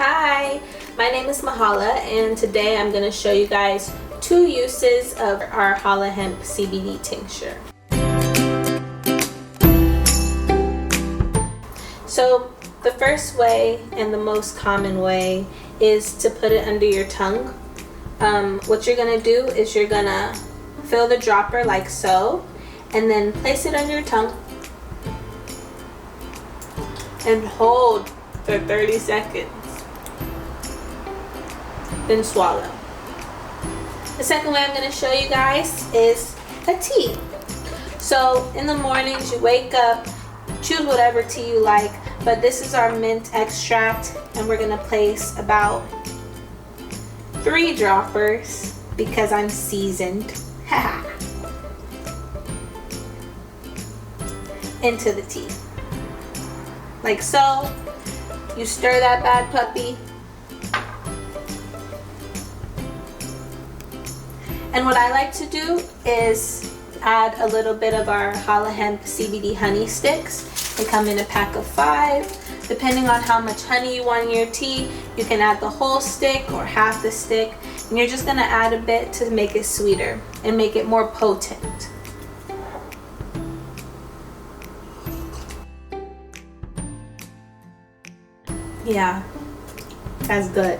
Hi, my name is Hala, and today I'm going to show you guys 2 uses of our Hala Hemp CBD tincture. So the first way and the most common way is to put it under your tongue. What you're going to do is you're going to fill the dropper like so, and then place it under your tongue and hold for 30 seconds. Then swallow. The second way I'm going to show you guys is a tea. So in the mornings you wake up, choose whatever tea you like, but this is our mint extract, and we're going to place about 3 droppers because I'm seasoned into the tea. Like so. You stir that bad puppy. And what I like to do is add a little bit of our Hala Hemp CBD honey sticks. They come in a pack of 5. Depending on how much honey you want in your tea, you can add the whole stick or half the stick. And you're just gonna add a bit to make it sweeter and make it more potent. Yeah, that's good.